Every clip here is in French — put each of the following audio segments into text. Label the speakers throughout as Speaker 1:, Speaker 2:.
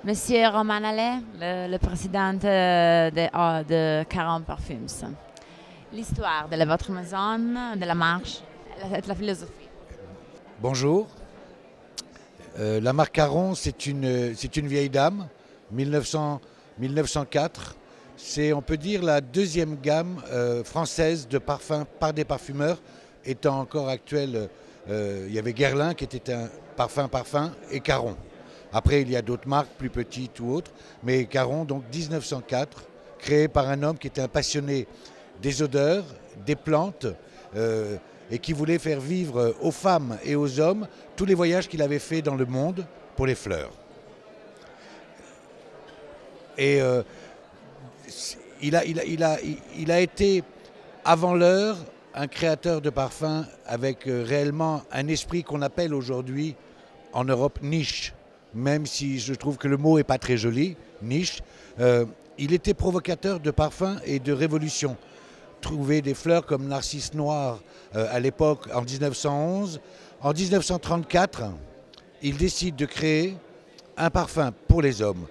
Speaker 1: Monsieur Roman Allais, le président de Caron Parfums. L'histoire de votre maison, de la marche, la philosophie.
Speaker 2: Bonjour. La marque Caron, c'est une vieille dame, 1904. C'est, on peut dire, la deuxième gamme française de parfums par des parfumeurs, étant encore actuelle. Il y avait Guerlain qui était un parfum et Caron. Après, il y a d'autres marques plus petites ou autres, mais Caron, donc 1904, créé par un homme qui était un passionné des odeurs, des plantes, et qui voulait faire vivre aux femmes et aux hommes tous les voyages qu'il avait fait dans le monde pour les fleurs. Et il a été, avant l'heure, un créateur de parfums avec réellement un esprit qu'on appelle aujourd'hui en Europe niche. Même si je trouve que le mot n'est pas très joli, niche, il était provocateur de parfums et de révolution. Trouver des fleurs comme Narcisse Noir à l'époque, en 1911. En 1934, il décide de créer un parfum pour les hommes.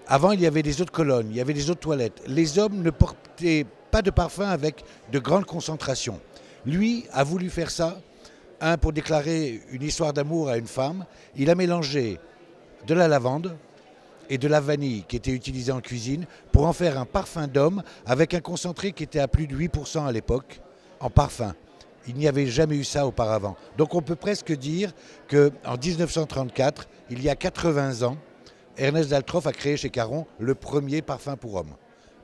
Speaker 2: Avant, il y avait des eaux de Cologne, il y avait des eaux de toilette. Les hommes ne portaient pas de parfum avec de grandes concentrations. Lui a voulu faire ça, pour déclarer une histoire d'amour à une femme. Il a mélangé de la lavande et de la vanille qui était utilisée en cuisine pour en faire un parfum d'homme avec un concentré qui était à plus de 8% à l'époque en parfum. Il n'y avait jamais eu ça auparavant. Donc on peut presque dire qu'en 1934, il y a 80 ans, Ernest Daltroff a créé chez Caron le premier parfum pour homme.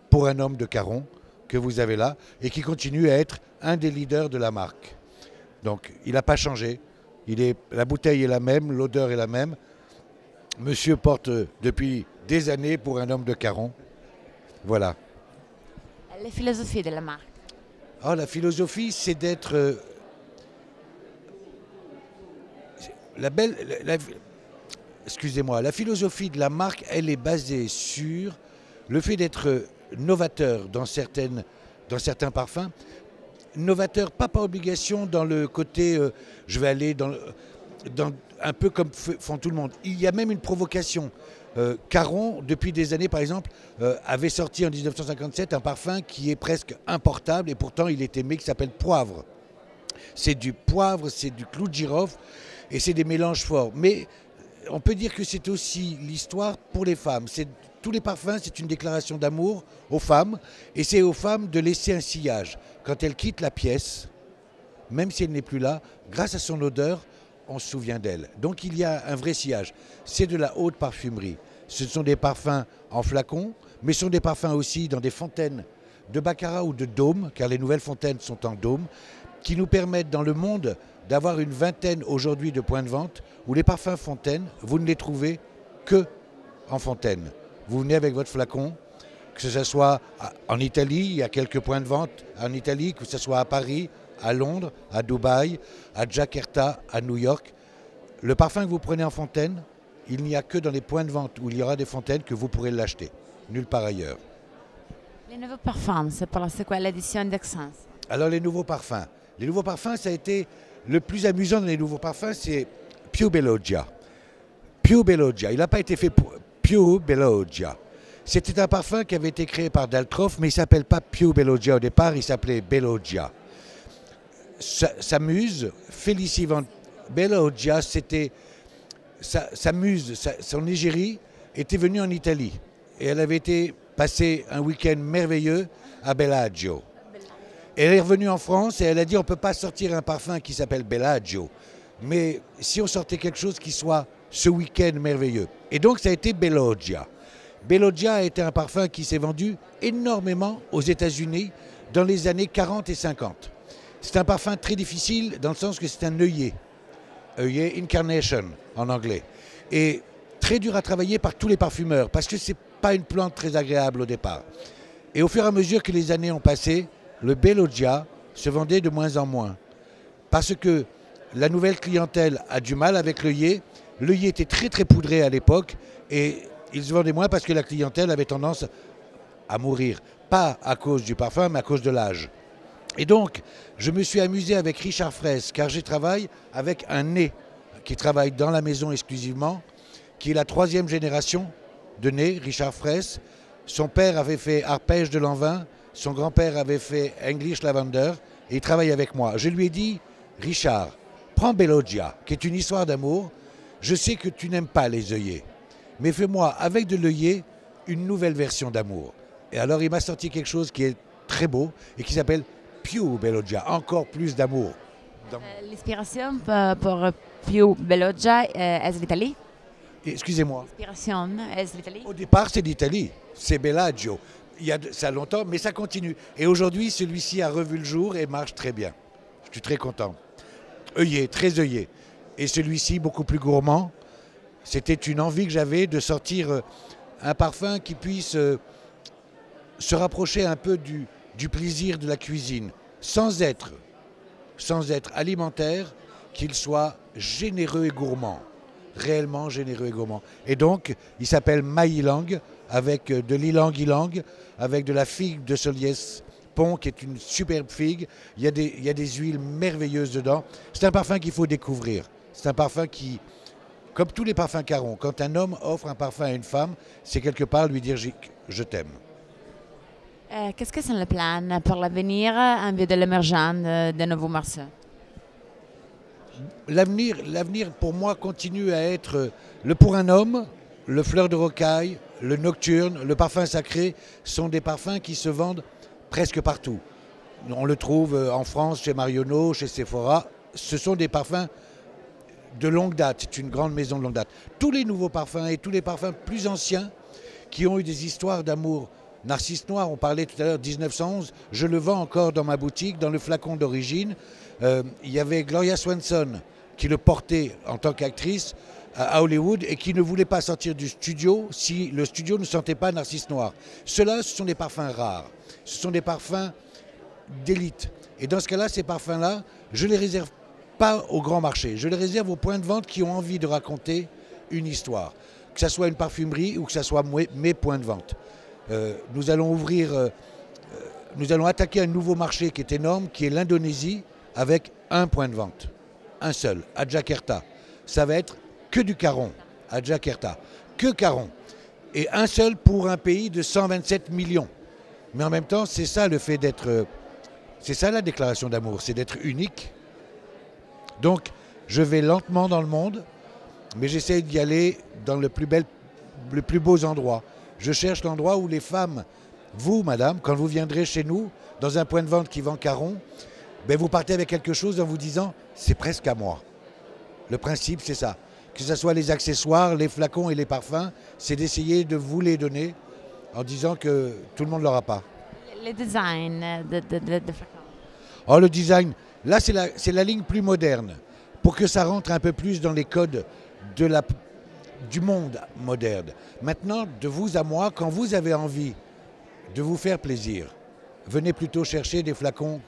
Speaker 2: Pour un homme de Caron que vous avez là et qui continue à être un des leaders de la marque. Donc il n'a pas changé. La bouteille est la même, l'odeur est la même. Monsieur porte depuis des années pour un homme de Caron. Voilà.
Speaker 1: La philosophie de la marque.
Speaker 2: Oh, la philosophie, c'est d'être... excusez-moi, la philosophie de la marque, elle est basée sur le fait d'être novateur dans certains parfums. Novateur, pas par obligation dans le côté je vais aller dans un peu comme font tout le monde. Il y a même une provocation. Caron, depuis des années par exemple, avait sorti en 1957 un parfum qui est presque importable et pourtant il est aimé, qui s'appelle Poivre. C'est du poivre, c'est du clou de girofle et c'est des mélanges forts. Mais on peut dire que c'est aussi l'histoire pour les femmes. Tous les parfums, c'est une déclaration d'amour aux femmes et c'est aux femmes de laisser un sillage. Quand elles quittent la pièce, même si elle n'est plus là, grâce à son odeur, on se souvient d'elle. Donc il y a un vrai sillage. C'est de la haute parfumerie. Ce sont des parfums en flacon, mais ce sont des parfums aussi dans des fontaines de baccarat ou de dôme, car les nouvelles fontaines sont en dôme, qui nous permettent dans le monde d'avoir une vingtaine aujourd'hui de points de vente où les parfums fontaines, vous ne les trouvez que en fontaine. Vous venez avec votre flacon, que ce soit en Italie, il y a quelques points de vente en Italie, que ce soit à Paris, à Londres, à Dubaï, à Jakarta, à New York. Le parfum que vous prenez en fontaine, il n'y a que dans les points de vente où il y aura des fontaines que vous pourrez l'acheter. Nulle part ailleurs.
Speaker 1: Les nouveaux parfums, c'est quoi l'édition d'Excens?
Speaker 2: Alors les nouveaux parfums. Les nouveaux parfums, ça a été le plus amusant dans les nouveaux parfums, c'est Più Belloggia. Più Belloggia. Il n'a pas été fait pour Più Belloggia. C'était un parfum qui avait été créé par Daltroff, mais il ne s'appelle pas Più Belloggia au départ, il s'appelait Belloggia. Sa muse, Félicie Van Belloggia, c'était sa muse, son égérie, était venue en Italie. Et elle avait été passer un week-end merveilleux à Bellagio. Elle est revenue en France et elle a dit on ne peut pas sortir un parfum qui s'appelle Bellagio. Mais si on sortait quelque chose qui soit ce week-end merveilleux. Et donc ça a été Belloggia. Belloggia a été un parfum qui s'est vendu énormément aux États-Unis dans les années 40 et 50. C'est un parfum très difficile dans le sens que c'est un œillet incarnation en anglais. Et très dur à travailler par tous les parfumeurs parce que ce n'est pas une plante très agréable au départ. Et au fur et à mesure que les années ont passé, le Belloggia se vendait de moins en moins. Parce que la nouvelle clientèle a du mal avec l'œillet. L'œillet était très très poudré à l'époque et il se vendait moins parce que la clientèle avait tendance à mourir. Pas à cause du parfum, mais à cause de l'âge. Et donc, je me suis amusé avec Richard Fraisse, car je travaille avec un nez qui travaille dans la maison exclusivement, qui est la 3e génération de nez, Richard Fraisse. Son père avait fait Arpège de Lanvin, son grand-père avait fait English Lavender, et il travaille avec moi. Je lui ai dit, Richard, prends Belloggia, qui est une histoire d'amour. Je sais que tu n'aimes pas les œillets, mais fais-moi, avec de l'œillet, une nouvelle version d'amour. Et alors il m'a sorti quelque chose qui est très beau et qui s'appelle Più Belloggia, encore plus d'amour.
Speaker 1: L'inspiration pour Più Belloggia est l'Italie.
Speaker 2: Excusez-moi.
Speaker 1: L'inspiration est l'Italie.
Speaker 2: Au départ, c'est l'Italie, c'est Bellagio. Il y a ça longtemps, mais ça continue. Et aujourd'hui, celui-ci a revu le jour et marche très bien. Je suis très content. Œillet, très œillet. Et celui-ci, beaucoup plus gourmand. C'était une envie que j'avais de sortir un parfum qui puisse se rapprocher un peu du plaisir de la cuisine, sans être alimentaire, qu'il soit généreux et gourmand, réellement généreux et gourmand. Et donc, il s'appelle Ma Ylang, avec de l'ylang-ylang, avec de la figue de Soliès Pont, qui est une superbe figue. Il y a des huiles merveilleuses dedans. C'est un parfum qu'il faut découvrir. C'est un parfum qui, comme tous les parfums Caron, quand un homme offre un parfum à une femme, c'est quelque part lui dire je t'aime.
Speaker 1: Qu'est-ce que c'est le plan pour l'avenir en vue de l'émergence de nouveaux marchés?
Speaker 2: L'avenir pour moi continue à être le pour un homme, le fleur de rocaille, le nocturne, le parfum sacré sont des parfums qui se vendent presque partout. On le trouve en France, chez Marionneau, chez Sephora. Ce sont des parfums de longue date, c'est une grande maison de longue date. Tous les nouveaux parfums et tous les parfums plus anciens qui ont eu des histoires d'amour. Narcisse Noir, on parlait tout à l'heure 1911, je le vends encore dans ma boutique, dans le flacon d'origine. Il y avait Gloria Swanson qui le portait en tant qu'actrice à Hollywood et qui ne voulait pas sortir du studio si le studio ne sentait pas Narcisse Noir. Ceux-là, ce sont des parfums rares, ce sont des parfums d'élite. Et dans ce cas-là, ces parfums-là, je ne les réserve pas au grand marché, je les réserve aux points de vente qui ont envie de raconter une histoire. Que ce soit une parfumerie ou que ce soit mes points de vente. Nous allons attaquer un nouveau marché qui est énorme, qui est l'Indonésie, avec un point de vente, un seul, à Jakarta. Ça va être que du Caron, à Jakarta, que Caron. Et un seul pour un pays de 127 millions. Mais en même temps, c'est ça le fait d'être... C'est ça la déclaration d'amour, c'est d'être unique. Donc, je vais lentement dans le monde, mais j'essaie d'y aller dans le plus beaux endroits. Je cherche l'endroit où les femmes, vous, madame, quand vous viendrez chez nous, dans un point de vente qui vend Caron, ben vous partez avec quelque chose en vous disant « c'est presque à moi ». Le principe, c'est ça. Que ce soit les accessoires, les flacons et les parfums, c'est d'essayer de vous les donner en disant que tout le monde ne l'aura pas.
Speaker 1: Le design de flacons.
Speaker 2: Oh, le design, là, c'est la ligne plus moderne. Pour que ça rentre un peu plus dans les codes du monde moderne. Maintenant, de vous à moi, quand vous avez envie de vous faire plaisir, venez plutôt chercher des flacons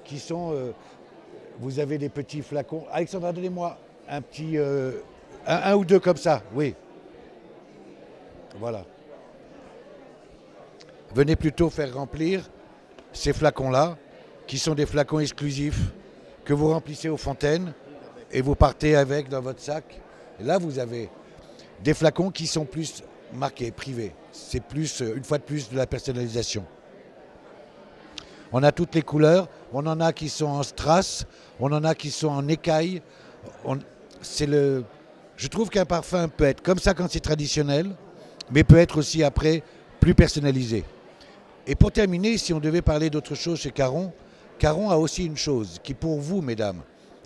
Speaker 2: qui sont... vous avez des petits flacons. Alexandra, donnez-moi un petit... un ou deux comme ça, oui. Voilà. Venez plutôt faire remplir ces flacons-là, qui sont des flacons exclusifs, que vous remplissez aux fontaines et vous partez avec dans votre sac. Et là, vous avez des flacons qui sont plus marqués, privés. C'est plus, une fois de plus, de la personnalisation. On a toutes les couleurs, on en a qui sont en strass, on en a qui sont en écaille. Je trouve qu'un parfum peut être comme ça quand c'est traditionnel, mais peut être aussi après plus personnalisé. Et pour terminer, si on devait parler d'autre chose chez Caron, Caron a aussi une chose qui pour vous, mesdames,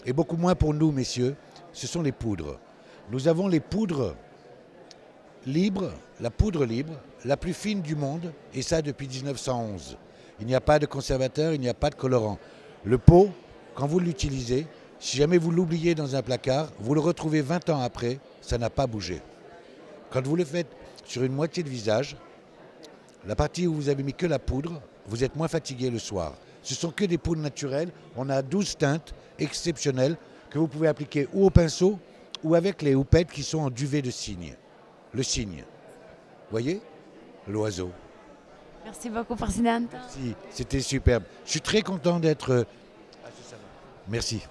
Speaker 2: et beaucoup moins pour nous, messieurs, ce sont les poudres. Nous avons les poudres libres, la poudre libre, la plus fine du monde, et ça depuis 1911. Il n'y a pas de conservateur, il n'y a pas de colorant. Le pot, quand vous l'utilisez, si jamais vous l'oubliez dans un placard, vous le retrouvez 20 ans après, ça n'a pas bougé. Quand vous le faites sur une moitié de visage, la partie où vous avez mis que la poudre, vous êtes moins fatigué le soir. Ce sont que des poudres naturelles, on a 12 teintes exceptionnelles que vous pouvez appliquer ou au pinceau ou avec les houppettes qui sont en duvet de cygne. Le cygne. Vous voyez? L'oiseau.
Speaker 1: Merci beaucoup, Présidente.
Speaker 2: Merci, c'était superbe. Je suis très content d'être... Merci.